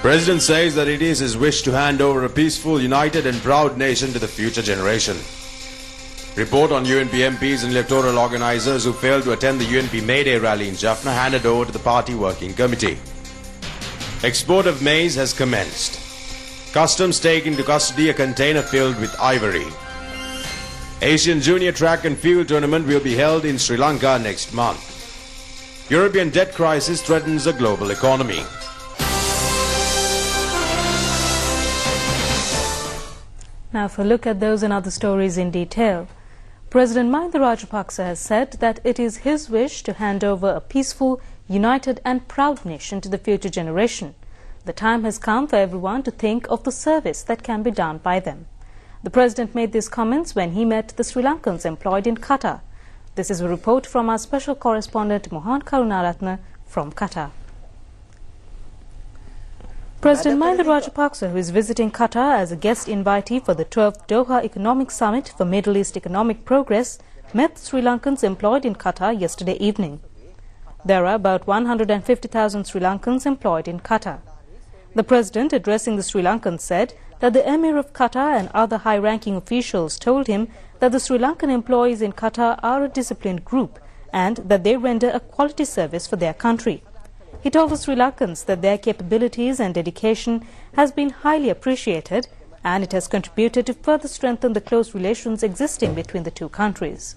President says that it is his wish to hand over a peaceful, united and proud nation to the future generation. Report on UNP MPs and electoral organisers who failed to attend the UNP May Day rally in Jaffna handed over to the party working committee. Export of maize has commenced. Customs take into custody a container filled with ivory. Asian Junior Track and Field Tournament will be held in Sri Lanka next month. European debt crisis threatens the global economy. Now for a look at those and other stories in detail. President Mahinda Rajapaksa has said that it is his wish to hand over a peaceful, united and proud nation to the future generation. The time has come for everyone to think of the service that can be done by them. The President made these comments when he met the Sri Lankans employed in Qatar. This is a report from our special correspondent Mohan Karunaratne from Qatar. President Mahinda Rajapaksa, who is visiting Qatar as a guest invitee for the 12th Doha Economic Summit for Middle East Economic Progress, met the Sri Lankans employed in Qatar yesterday evening. There are about 150,000 Sri Lankans employed in Qatar. The President, addressing the Sri Lankans, said that the Emir of Qatar and other high-ranking officials told him that the Sri Lankan employees in Qatar are a disciplined group and that they render a quality service for their country. He told the Sri Lankans that their capabilities and dedication has been highly appreciated and it has contributed to further strengthen the close relations existing between the two countries.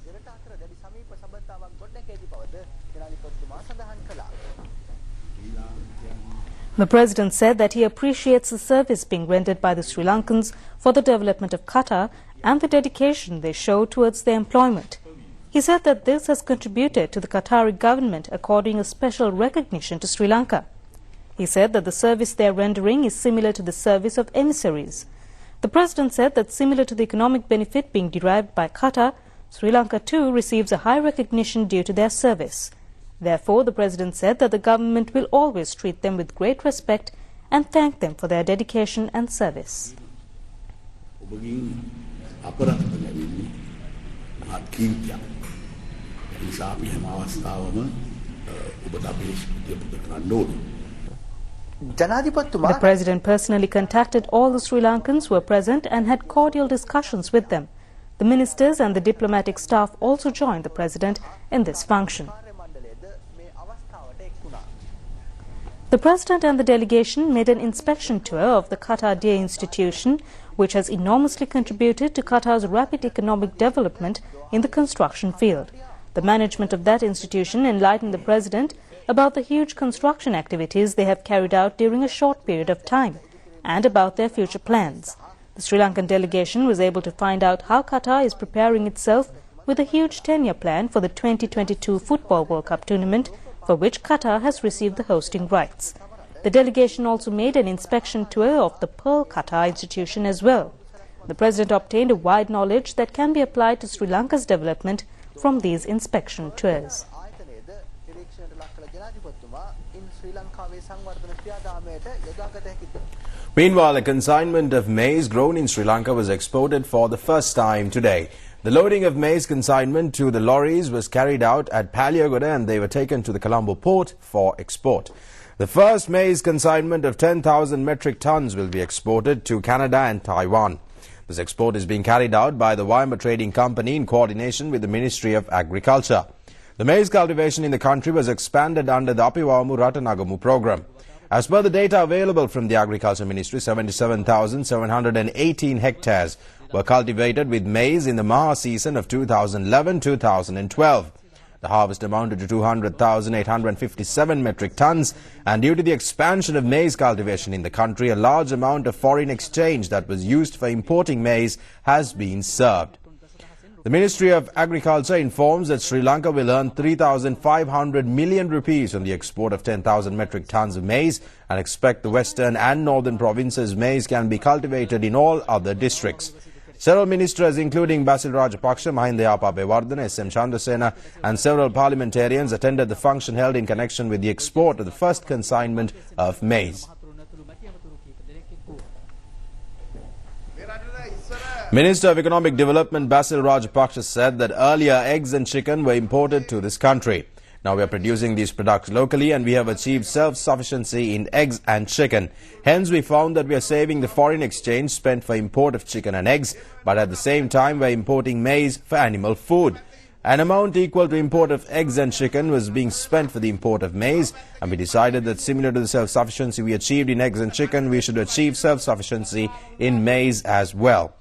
The President said that he appreciates the service being rendered by the Sri Lankans for the development of Qatar and the dedication they show towards their employment. He said that this has contributed to the Qatari government according a special recognition to Sri Lanka. He said that the service they are rendering is similar to the service of emissaries. The President said that similar to the economic benefit being derived by Qatar, Sri Lanka too receives a high recognition due to their service. Therefore, the President said that the government will always treat them with great respect and thank them for their dedication and service. The President personally contacted all the Sri Lankans who were present and had cordial discussions with them. The ministers and the diplomatic staff also joined the President in this function. The President and the delegation made an inspection tour of the Qatar Day Institution, which has enormously contributed to Qatar's rapid economic development in the construction field. The management of that institution enlightened the President about the huge construction activities they have carried out during a short period of time and about their future plans. The Sri Lankan delegation was able to find out how Qatar is preparing itself with a huge 10-year plan for the 2022 Football World Cup tournament, for which Qatar has received the hosting rights. The delegation also made an inspection tour of the Pearl Qatar institution as well. The President obtained a wide knowledge that can be applied to Sri Lanka's development from these inspection tours. Meanwhile, a consignment of maize grown in Sri Lanka was exported for the first time today. The loading of maize consignment to the lorries was carried out at Palyagoda and they were taken to the Colombo port for export. The first maize consignment of 10,000 metric tons will be exported to Canada and Taiwan. This export is being carried out by the Waima Trading Company in coordination with the Ministry of Agriculture. The maize cultivation in the country was expanded under the Apiwamu Ratanagamu program. As per the data available from the Agriculture Ministry, 77,718 hectares were cultivated with maize in the Maha season of 2011-2012. The harvest amounted to 200,857 metric tons, and due to the expansion of maize cultivation in the country, a large amount of foreign exchange that was used for importing maize has been served. The Ministry of Agriculture informs that Sri Lanka will earn 3,500 million rupees on the export of 10,000 metric tons of maize and expect the western and northern provinces' maize can be cultivated in all other districts. Several ministers including Basil Rajapaksa, Mahinda Yapa SM Chandrasena and several parliamentarians attended the function held in connection with the export of the first consignment of maize. Minister of Economic Development Basil Rajapaksa said that earlier eggs and chicken were imported to this country. Now we are producing these products locally and we have achieved self-sufficiency in eggs and chicken. Hence we found that we are saving the foreign exchange spent for import of chicken and eggs, but at the same time we are importing maize for animal food. An amount equal to import of eggs and chicken was being spent for the import of maize, and we decided that similar to the self-sufficiency we achieved in eggs and chicken, we should achieve self-sufficiency in maize as well.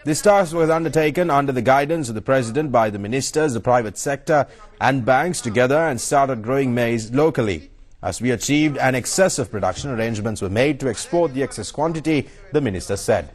This task was undertaken under the guidance of the President by the ministers, the private sector and banks together, and started growing maize locally. As we achieved an excess of production, arrangements were made to export the excess quantity, the minister said.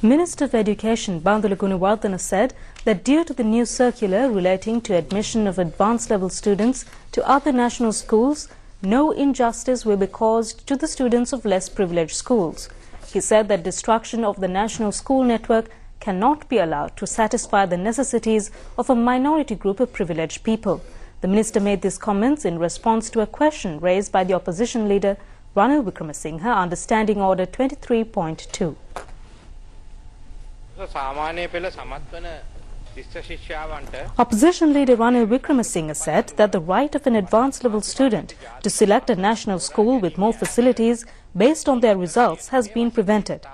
Minister of Education Bandula Gunawardena said that due to the new circular relating to admission of advanced level students to other national schools, no injustice will be caused to the students of less privileged schools. He said that destruction of the national school network cannot be allowed to satisfy the necessities of a minority group of privileged people. The minister made these comments in response to a question raised by the opposition leader Ranil Wickremesinghe under Standing Order 23.2. Opposition leader Ranil Wickremesinghe said that the right of an advanced level student to select a national school with more facilities based on their results has been prevented.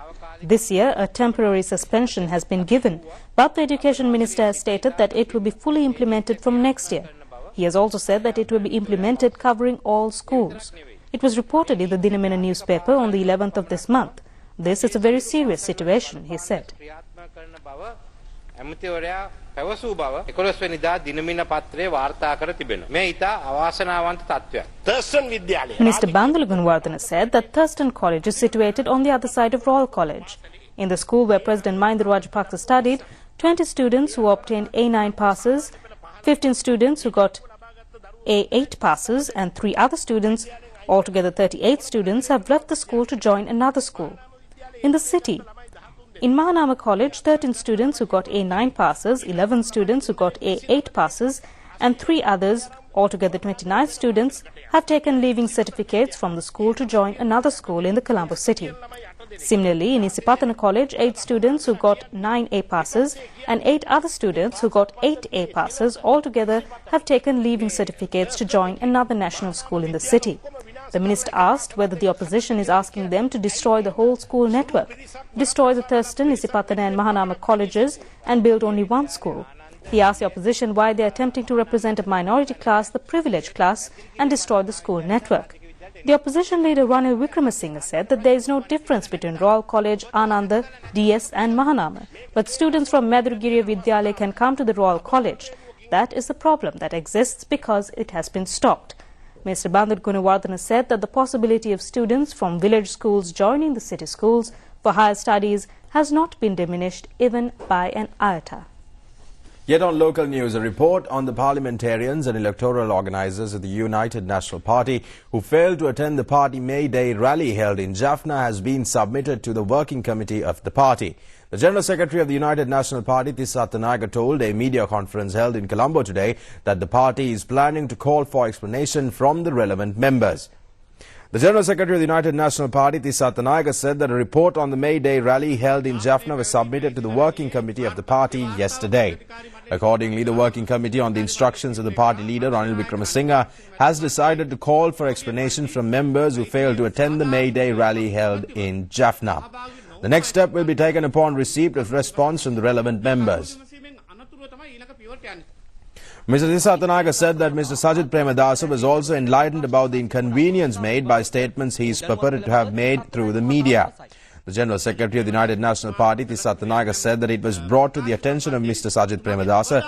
This year, a temporary suspension has been given, but the Education Minister has stated that it will be fully implemented from next year. He has also said that it will be implemented covering all schools. It was reported in the Dinamina newspaper on the 11th of this month. This is a very serious situation, he said. Minister Bandula Gunawardena said that Thurston College is situated on the other side of Royal College. In the school where President Mahinda Rajapaksa studied, 20 students who obtained A9 passes, 15 students who got A8 passes and 3 other students, altogether 38 students, have left the school to join another school. In the city, in Mahanama College, 13 students who got A9 passes, 11 students who got A8 passes and 3 others, altogether 29 students, have taken leaving certificates from the school to join another school in the Colombo city. Similarly, in Isipatana College, 8 students who got 9 A passes and 8 other students who got 8 A passes altogether have taken leaving certificates to join another national school in the city. The minister asked whether the opposition is asking them to destroy the whole school network, destroy the Thurston, Isipatana and Mahanama colleges and build only one school. He asked the opposition why they are attempting to represent a minority class, the privileged class, and destroy the school network. The opposition leader Ranil Wickremesinghe said that there is no difference between Royal College, Ananda, DS and Mahanama, but students from Madhuragiriya Vidyalaya can come to the Royal College. That is the problem that exists because it has been stopped. Minister Bandula Gunawardena said that the possibility of students from village schools joining the city schools for higher studies has not been diminished even by an iota. Yet on local news, a report on the parliamentarians and electoral organizers of the United National Party who failed to attend the party May Day rally held in Jaffna has been submitted to the working committee of the party. The General Secretary of the United National Party, Tissa Attanayaga, told a media conference held in Colombo today that the party is planning to call for explanation from the relevant members. The General Secretary of the United National Party, Tissa Attanayaga, said that a report on the May Day rally held in Jaffna was submitted to the working committee of the party yesterday. Accordingly, the working committee, on the instructions of the party leader Ranil Wickremesinghe, has decided to call for explanation from members who failed to attend the May Day rally held in Jaffna. The next step will be taken upon receipt of response from the relevant members. Mr. Tissa Attanayaga said that Mr. Sajid Premadasa was also enlightened about the inconvenience made by statements he is purported to have made through the media. The General Secretary of the United National Party, Tissa Attanayaga, said that it was brought to the attention of Mr. Sajid Premadasa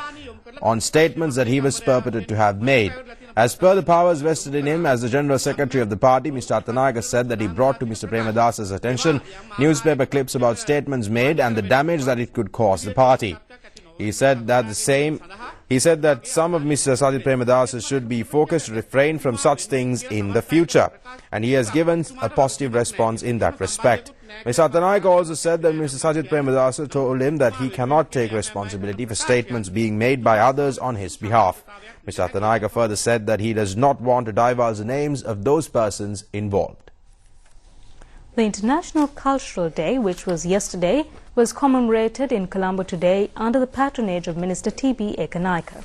on statements that he was purported to have made. As per the powers vested in him as the General Secretary of the party, Mr. Attanayaga said that he brought to Mr. Premadasa's attention newspaper clips about statements made and the damage that it could cause the party. He said that some of Mr. Sajid Premadasa should be focused to refrain from such things in the future, and he has given a positive response in that respect. Mr. Attanayaga also said that Mr. Sajid Premadasa told him that he cannot take responsibility for statements being made by others on his behalf. Mr. Attanayaga further said that he does not want to divulge the names of those persons involved. The International Cultural Day, which was yesterday, was commemorated in Colombo today under the patronage of Minister T.B. Ekanaika.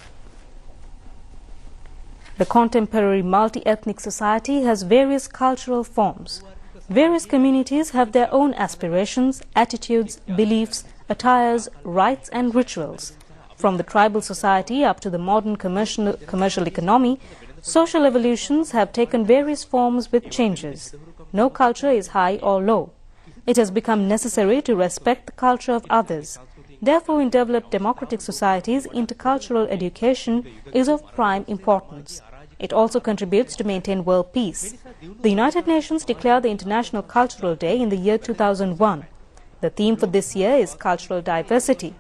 The contemporary multi-ethnic society has various cultural forms. Various communities have their own aspirations, attitudes, beliefs, attires, rites and rituals. From the tribal society up to the modern commercial economy, social evolutions have taken various forms with changes. No culture is high or low. It has become necessary to respect the culture of others. Therefore, in developed democratic societies, intercultural education is of prime importance. It also contributes to maintain world peace. The United Nations declared the International Cultural Day in the year 2001. The theme for this year is cultural diversity.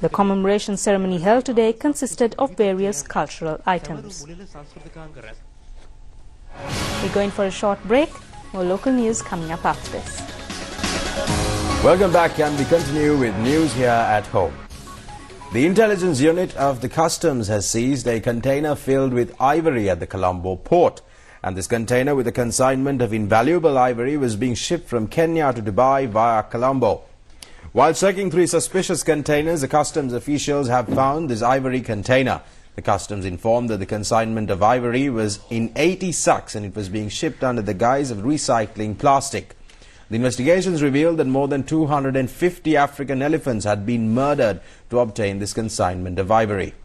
The commemoration ceremony held today consisted of various cultural items. We're going for a short break. More local news coming up after this. Welcome back, and we continue with news here at home. The intelligence unit of the customs has seized a container filled with ivory at the Colombo port. And this container with a consignment of invaluable ivory was being shipped from Kenya to Dubai via Colombo. While checking 3 suspicious containers, the customs officials have found this ivory container. The customs informed that the consignment of ivory was in 80 sacks and it was being shipped under the guise of recycling plastic. The investigations revealed that more than 250 African elephants had been murdered to obtain this consignment of ivory.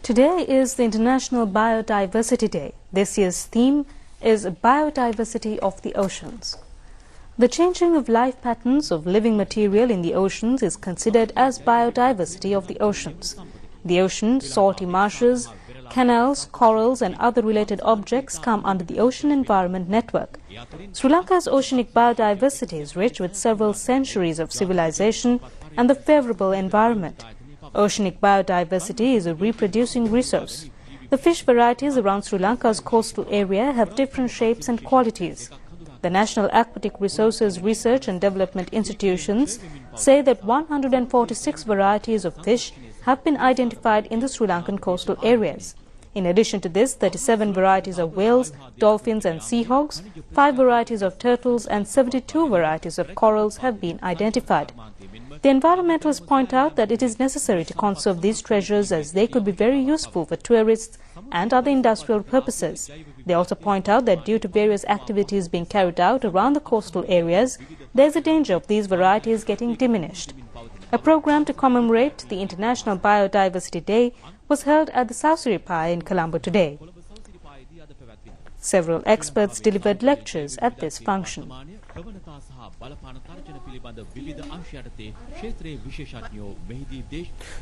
Today is the International Biodiversity Day. This year's theme is Biodiversity of the Oceans. The changing of life patterns of living material in the oceans is considered as biodiversity of the oceans. The ocean, salty marshes, canals, corals and other related objects come under the Ocean Environment Network. Sri Lanka's oceanic biodiversity is rich with several centuries of civilization and the favorable environment. Oceanic biodiversity is a reproducing resource. The fish varieties around Sri Lanka's coastal area have different shapes and qualities. The National Aquatic Resources Research and Development Institutions say that 146 varieties of fish have been identified in the Sri Lankan coastal areas. In addition to this, 37 varieties of whales, dolphins and sea hogs, 5 varieties of turtles and 72 varieties of corals have been identified. The environmentalists point out that it is necessary to conserve these treasures as they could be very useful for tourists and other industrial purposes. They also point out that due to various activities being carried out around the coastal areas, there is a danger of these varieties getting diminished. A program to commemorate the International Biodiversity Day was held at the Sausiripai in Colombo today. Several experts delivered lectures at this function.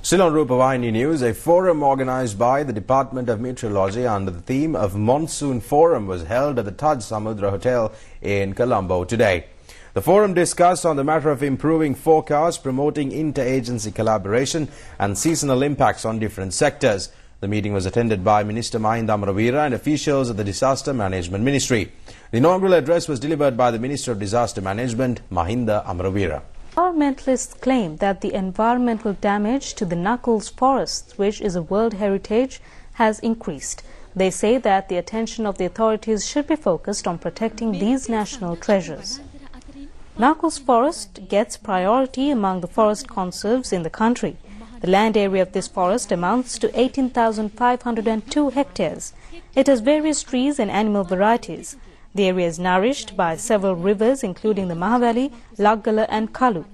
Still on Rupavahini News, a forum organized by the Department of Meteorology under the theme of Monsoon Forum was held at the Taj Samudra Hotel in Colombo today. The forum discussed on the matter of improving forecasts, promoting interagency collaboration and seasonal impacts on different sectors. The meeting was attended by Minister Mahinda Amaravira and officials of the Disaster Management Ministry. The inaugural address was delivered by the Minister of Disaster Management, Mahinda Amaravira. Environmentalists claim that the environmental damage to the Knuckles Forest, which is a World Heritage, has increased. They say that the attention of the authorities should be focused on protecting these national treasures. Knuckles Forest gets priority among the forest conserves in the country. The land area of this forest amounts to 18,502 hectares. It has various trees and animal varieties. The area is nourished by several rivers including the Mahavali, Laggala and Kalu.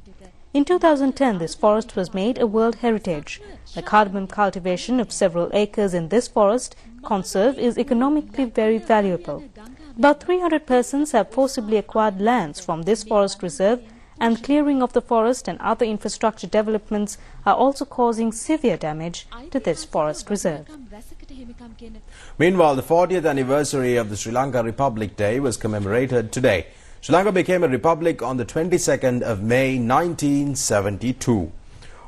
In 2010, this forest was made a World Heritage. The cardamom cultivation of several acres in this forest conserve is economically very valuable. About 300 persons have forcibly acquired lands from this forest reserve, and clearing of the forest and other infrastructure developments are also causing severe damage to this forest reserve. Meanwhile, the 40th anniversary of the Sri Lanka Republic Day was commemorated today. Sri Lanka became a republic on the 22nd of May 1972.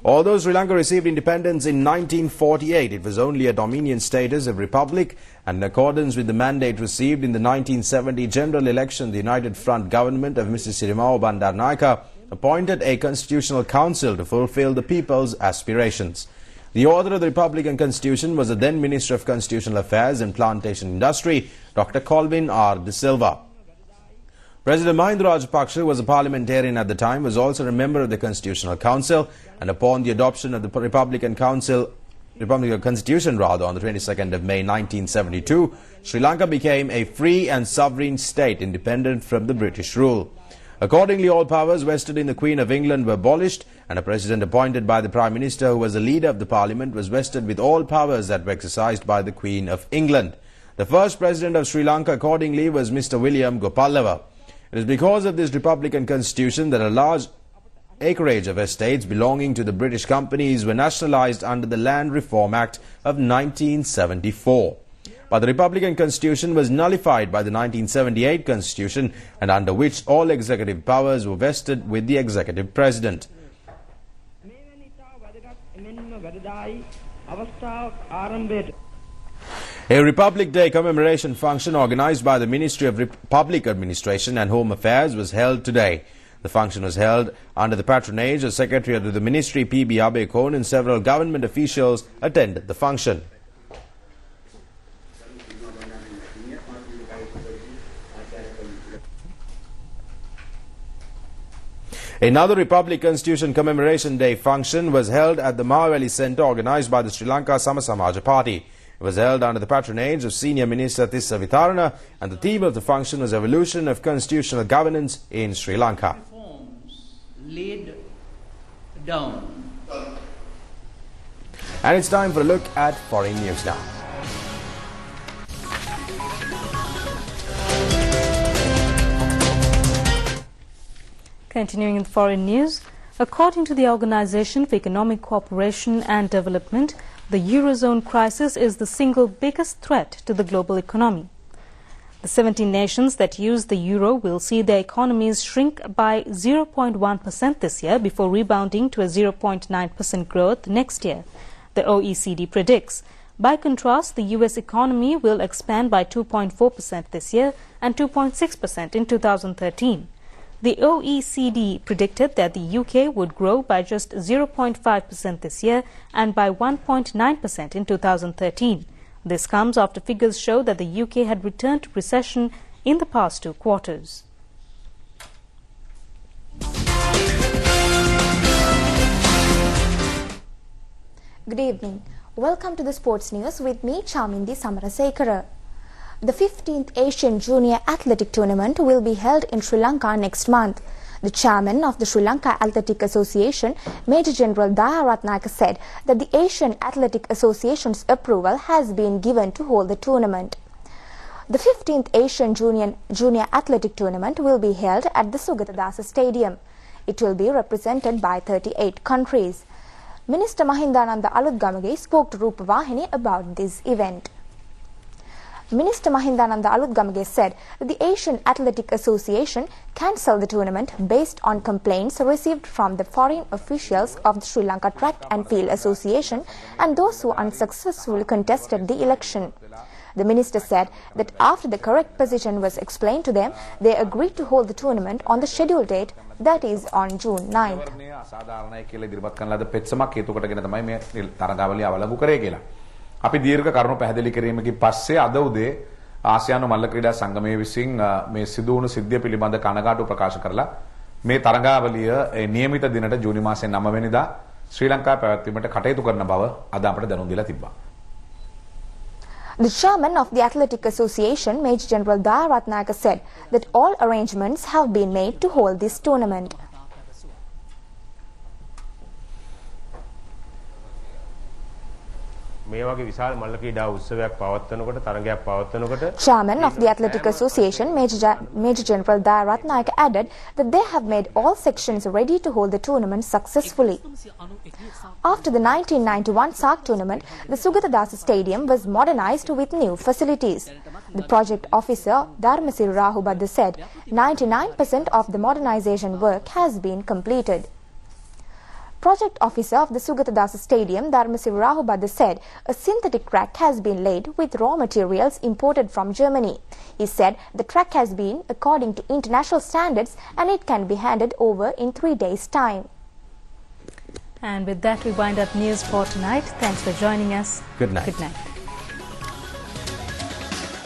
Although Sri Lanka received independence in 1948, it was only a dominion status of republic, and in accordance with the mandate received in the 1970 general election, the United Front government of Mr. Sirimao Bandaranaike appointed a constitutional council to fulfill the people's aspirations. The author of the Republican Constitution was the then Minister of Constitutional Affairs and Plantation Industry, Dr. Colvin R. De Silva. President Mahinda Rajapaksa, who was a parliamentarian at the time, was also a member of the Constitutional Council, and upon the adoption of the Republican Constitution on the 22nd of May 1972, Sri Lanka became a free and sovereign state independent from the British rule. Accordingly, all powers vested in the Queen of England were abolished, and a president appointed by the Prime Minister, who was the leader of the Parliament, was vested with all powers that were exercised by the Queen of England. The first president of Sri Lanka, accordingly, was Mr. William Gopalava. It is because of this Republican Constitution that a large acreage of estates belonging to the British companies were nationalised under the Land Reform Act of 1974. But the Republican Constitution was nullified by the 1978 Constitution, and under which all executive powers were vested with the executive president. A Republic Day commemoration function organised by the Ministry of Public Administration and Home Affairs was held today. The function was held under the patronage of Secretary of the Ministry P.B. Abekon, and several government officials attended the function. Another Republic Constitution Commemoration Day function was held at the Mahaweli Centre, organised by the Sri Lanka Samasamaja Party. It was held under the patronage of Senior Minister Tissa Vitarana, and the theme of the function was Evolution of Constitutional Governance in Sri Lanka. Laid down. And it's time for a look at foreign news now. Continuing in foreign news, according to the Organization for Economic Cooperation and Development, the Eurozone crisis is the single biggest threat to the global economy. The 17 nations that use the euro will see their economies shrink by 0.1% this year before rebounding to a 0.9% growth next year, the OECD predicts. By contrast, the US economy will expand by 2.4% this year and 2.6% in 2013. The OECD predicted that the UK would grow by just 0.5% this year and by 1.9% in 2013. This comes after figures show that the UK had returned to recession in the past 2 quarters. Good evening. Welcome to the Sports News with me, Chamindi Samarasekara. The 15th Asian Junior Athletic Tournament will be held in Sri Lanka next month. The chairman of the Sri Lanka Athletic Association, Major General Daya Ratnayaka, said that the Asian Athletic Association's approval has been given to hold the tournament. The 15th Asian Junior Athletic Tournament will be held at the Sugatadasa Stadium. It will be represented by 38 countries. Minister Mahindananda Alutgamage spoke to Rupavahini about this event. Minister Mahindananda Alutgamage said that the Asian Athletic Association cancelled the tournament based on complaints received from the foreign officials of the Sri Lanka Track and Field Association and those who unsuccessfully contested the election. The minister said that after the correct position was explained to them, they agreed to hold the tournament on the scheduled date, that is on June 9th. අපි දීර්ඝ කරුණු පැහැදිලි කිරීමකින් පස්සේ අද උදේ ආසියානු මල්ල ක්‍රීඩා සංගමයේ විසින් මේ සිදු වුණු සිද්ධිය පිළිබඳ කනගාටු ප්‍රකාශ කරලා මේ තරඟාවලිය නියමිත දිනට ජූනි මාසයේ 9 වෙනිදා ශ්‍රී ලංකාවේ පැවැත්වීමට කටයුතු කරන බව අද අපට දැනුම් දීලා තිබ්බා. The chairman of the Athletic Association, Major General Daya Ratnayaka, said that all arrangements have been made to hold this tournament. Chairman of the Athletic Association, Major General Daya Ratnayaka, added that they have made all sections ready to hold the tournament successfully. After the 1991 SARC tournament, the Sugatadasa Stadium was modernized with new facilities. The project officer, Dharmasiri Rahubadda, said 99% of the modernization work has been completed. Project officer of the Sugatadasa Stadium, Dharmasiri Rahubadda, said a synthetic track has been laid with raw materials imported from Germany. He said the track has been according to international standards and it can be handed over in 3 days' time. And with that, we wind up news for tonight. Thanks for joining us. Good night. Good night.